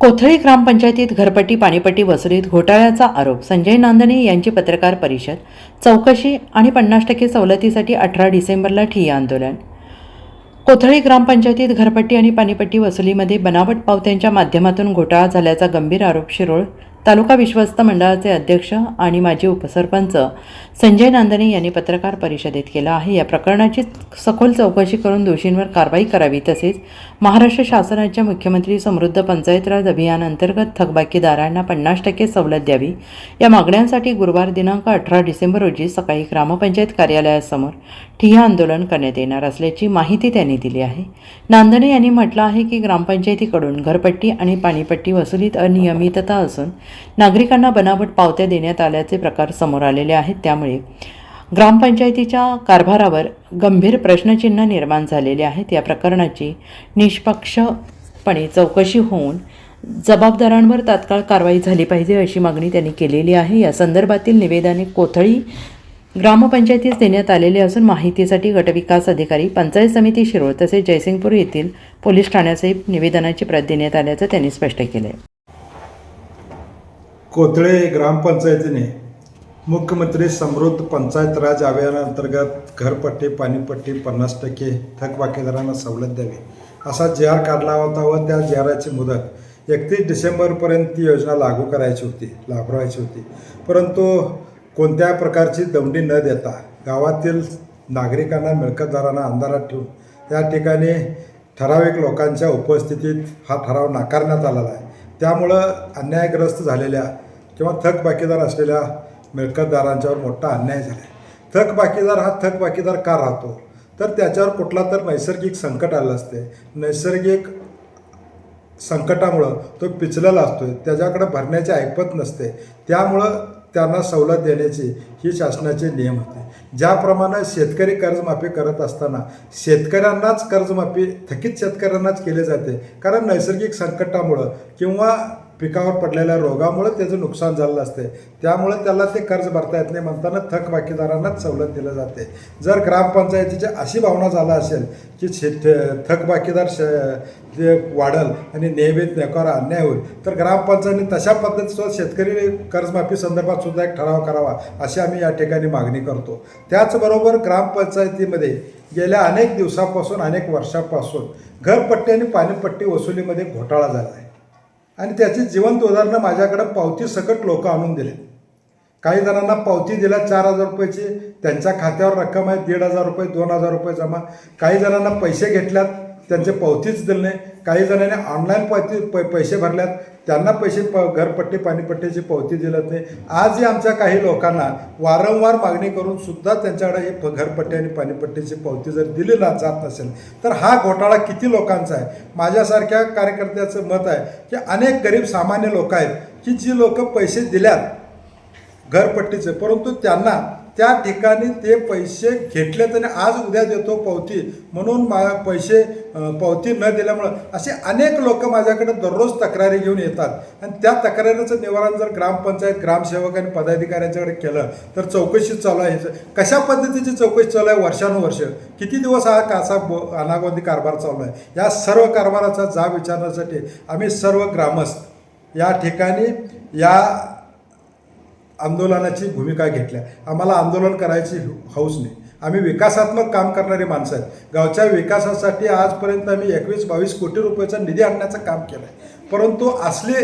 कोथळी ग्रामपंचायतीत घरपट्टी पाणीपट्टी वसुलीत घोटाळ्याचा आरोप. संजय नांदणे यांची पत्रकार परिषद. चौकशी आणि 50% सवलतीसाठी 18 डिसेंबरला ठिय्या आंदोलन. कोथळी ग्रामपंचायतीत घरपट्टी आणि पाणीपट्टी वसुलीमध्ये बनावट पावत्यांच्या माध्यमातून घोटाळा झाल्याचा गंभीर आरोप शिरोळ तालुका विश्वस्त मंडळाचे अध्यक्ष आणि माजी उपसरपंच संजय नांदणे यांनी पत्रकार परिषदेत केला आहे. या प्रकरणाची सखोल चौकशी करून दोषींवर कारवाई करावी, तसेच महाराष्ट्र शासनाच्या मुख्यमंत्री समृद्ध पंचायत राज अभियानांतर्गत थकबाकीदारांना 50% सवलत द्यावी या मागण्यांसाठी गुरुवार दिनांक 18 डिसेंबर रोजी सकाळी ग्रामपंचायत कार्यालयासमोर ठिय्या आंदोलन करण्यात येणार असल्याची माहिती त्यांनी दिली आहे. नांदणे यांनी म्हटलं आहे की ग्रामपंचायतीकडून घरपट्टी आणि पाणीपट्टी वसुलीत अनियमितता असून नागरिकांना बनावट पावत्या देण्यात आल्याचे प्रकार समोर आलेले आहेत. त्यामुळे ग्रामपंचायतीच्या कारभारावर गंभीर प्रश्नचिन्ह निर्माण झालेले आहेत. या प्रकरणाची निष्पक्षपणे चौकशी होऊन जबाबदारांवर तात्काळ कारवाई झाली पाहिजे अशी मागणी त्यांनी केलेली आहे. या संदर्भातील निवेदने कोथळी ग्रामपंचायतीस देण्यात आलेले असून माहितीसाठी गटविकास अधिकारी, पंचायत समिती शिरोळ तसेच जयसिंगपूर येथील पोलीस ठाण्यासही निवेदनाची प्रत देण्यात आल्याचं त्यांनी स्पष्ट केलं आहे. कोथळे ग्रामपंचायतीने मुख्यमंत्री समृद्ध पंचायत राज अभियानांतर्गत घरपट्टी पाणीपट्टी 50% थकबाकीदारांना सवलत द्यावी असा जी.आर. काढला होता व त्या जी.आरची मुदत 31 डिसेंबरपर्यंत ती योजना लागू करायची होती, राबवायची होती. परंतु कोणत्या प्रकारची दमडी न देता गावातील नागरिकांना, मिळकतदारांना अंधारात ठेवून या ठिकाणी ठराविक लोकांच्या उपस्थितीत हा ठराव नाकारण्यात आलेला आहे. त्यामुळं अन्यायग्रस्त झालेल्या किंवा थकबाकीदार असलेल्या मिळकतदारांच्यावर मोठा अन्याय झाला आहे. थकबाकीदार हा थकबाकीदार का राहतो? तर त्याच्यावर कुठला तर नैसर्गिक संकट आलं असते. नैसर्गिक संकटामुळं तो पिचलेला असतो, त्याच्याकडे भरण्याची ऐपत नसते. त्यामुळं त्यांना सवलत देण्याची ही शासनाचे नियम होते. ज्याप्रमाणे शेतकरी कर्जमाफी करत असताना शेतकऱ्यांनाच कर्जमाफी थकीत शेतकऱ्यांनाच केली जाते, कारण नैसर्गिक संकटामुळं किंवा पिकावर पडलेल्या रोगामुळे त्याचं नुकसान झालेलं असते. त्यामुळे त्याला ते कर्ज भरता येत नाही म्हणताना थकबाकीदारांनाच सवलत दिली जाते. जर ग्रामपंचायतीची अशी भावना झाला असेल की थकबाकीदार जे वाढल आणि नियमित नेकावर अन्याय होईल, तर ग्रामपंचायतीने तशा पद्धतीचं शेतकरी कर्जमाफी संदर्भात सुद्धा एक ठराव करावा अशी आम्ही या ठिकाणी मागणी करतो. त्याचबरोबर ग्रामपंचायतीमध्ये गेल्या अनेक दिवसापासून, अनेक वर्षापासून घरपट्टी आणि पाणीपट्टी वसुलीमध्ये घोटाळा झाला आहे आणि त्याची जिवंत उदाहरणं माझ्याकडं पावती सकट लोक आणून दिले. काही जणांना पावती दिल्या 4,000 रुपयाची, त्यांच्या खात्यावर रक्कम आहे 1,500 रुपये, 2,000 रुपये जमा. काही जणांना पैसे घेतल्यात, त्यांचे पावतीच दिले नाही. काही जणांनी ऑनलाईन पैसे भरल्यात, त्यांना घरपट्टी पाणीपट्टीची पावती दिलत नाही. आजही आमच्या काही लोकांना वारंवार मागणी करून सुद्धा त्यांच्याकडे ही घरपट्टी आणि पाणीपट्टीची पावती जर दिली जात नसेल तर हा घोटाळा किती लोकांचा आहे? माझ्यासारख्या कार्यकर्त्याचं मत आहे की अनेक गरीब सामान्य लोक आहेत की जी लोक पैसे दिल्यात घरपट्टीचे, परंतु त्यांना त्या ठिकाणी ते पैसे घेतले आणि आज उद्या देतो पावती म्हणून पावती न दिल्यामुळं असे अनेक लोक माझ्याकडे दररोज तक्रारी घेऊन येतात आणि त्या तक्रारीचं निवारण जर ग्रामपंचायत, ग्रामसेवक आणि पदाधिकाऱ्यांच्याकडे केलं तर चौकशी चालू आहे. कशा पद्धतीची चौकशी चालू आहे? वर्षानुवर्ष किती दिवस हा कासा अनागोंदी कारभार चालू आहे? या सर्व कारभाराचा जाब विचारण्यासाठी आम्ही सर्व ग्रामस्थ या ठिकाणी या आंदोलनाची भूमिका घेतल्या. आम्हाला आंदोलन करायची हौस नाही. आम्ही विकासात्मक काम करणारी माणसं आहेत. गावच्या विकासासाठी आजपर्यंत आम्ही 21-22 कोटी रुपयाचा निधी आणण्याचं काम केलं आहे. परंतु असले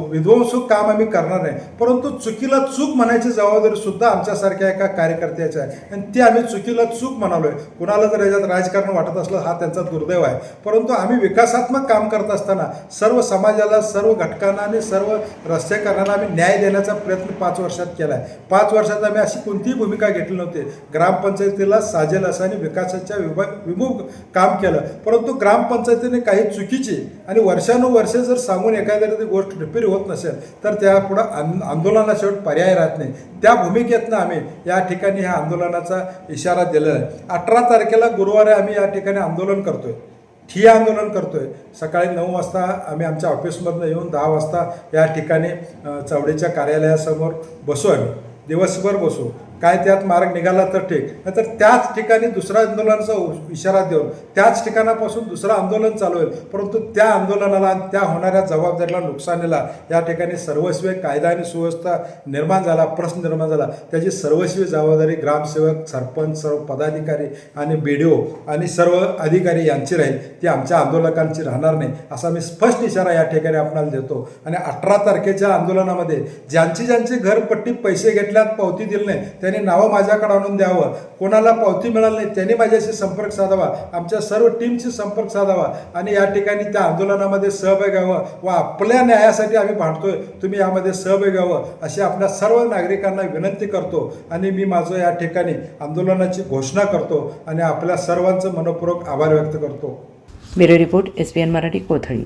विध्वंसक काम आम्ही करणार नाही. परंतु चुकीला चूक म्हणायची जबाबदारीसुद्धा आमच्यासारख्या एका कार्यकर्त्याची आहे आणि ती आम्ही चुकीला चूक म्हणालो आहे. कुणाला जर याच्यात राजकारण वाटत असलं हा त्यांचा दुर्दैव आहे. परंतु आम्ही विकासात्मक काम करत असताना सर्व समाजाला, सर्व घटकांना आणि सर्व रस्तेकरांना आम्ही न्याय देण्याचा प्रयत्न 5 वर्षात केला आहे. 5 वर्षात आम्ही अशी कोणतीही भूमिका घेतली नव्हती. ग्रामपंचायतीला साजेल असं आणि विकासाच्या विमुख काम केलं. परंतु ग्रामपंचायतीने काही चुकीची आणि वर्षानुवर्षे जर सांगून एखाद्या ती गोष्ट रिपेअर होत नसेल तर त्यापुढं आंदोलनाशिवाय पर्याय राहत नाही. त्या भूमिकेतनं आम्ही या ठिकाणी ह्या आंदोलनाचा इशारा दिलेला आहे. 18 तारखेला गुरुवारी आम्ही या ठिकाणी आंदोलन करतोय, ठिय्या आंदोलन करतोय. सकाळी 9 वाजता आम्ही आमच्या ऑफिसमधनं येऊन 10 वाजता या ठिकाणी चवडीच्या कार्यालयासमोर बसू. आम्ही दिवसभर बसू. काय त्यात मार्ग निघाला तर ठीक, नाहीतर त्याच ठिकाणी दुसऱ्या आंदोलनाचा इशारा देऊन त्याच ठिकाणापासून दुसरं आंदोलन चालू होईल. परंतु त्या आंदोलनाला आणि त्या होणाऱ्या जबाबदारीला, नुकसानीला या ठिकाणी सर्वस्वी कायदा आणि सुव्यवस्था निर्माण झाला, प्रश्न निर्माण झाला, त्याची सर्वस्वी जबाबदारी ग्रामसेवक, सरपंच, सर्व पदाधिकारी आणि BDO आणि सर्व अधिकारी यांची राहील, ती आमच्या आंदोलकांची राहणार नाही, असा मी स्पष्ट इशारा या ठिकाणी आपणाला देतो. आणि 18 तारखेच्या आंदोलनामध्ये ज्यांची घरपट्टी पैसे घेतल्यात, पावती दिली नाही, त्यांनी नावं माझ्याकडे आणून द्यावं. कोणाला पावती मिळाली नाही त्यांनी माझ्याशी संपर्क साधावा, आमच्या सर्व टीमशी संपर्क साधावा आणि या ठिकाणी त्या आंदोलनामध्ये सहभागी व्हावं व आपल्या न्यायासाठी आम्ही भांडतोय, तुम्ही यामध्ये सहभागी व्हावं अशी आपल्या सर्व नागरिकांना विनंती करतो. आणि मी माझं या ठिकाणी आंदोलनाची घोषणा करतो आणि आपल्या सर्वांचं मनपूर्वक आभार व्यक्त करतो. Bureau report SBN Marathi, Kothali.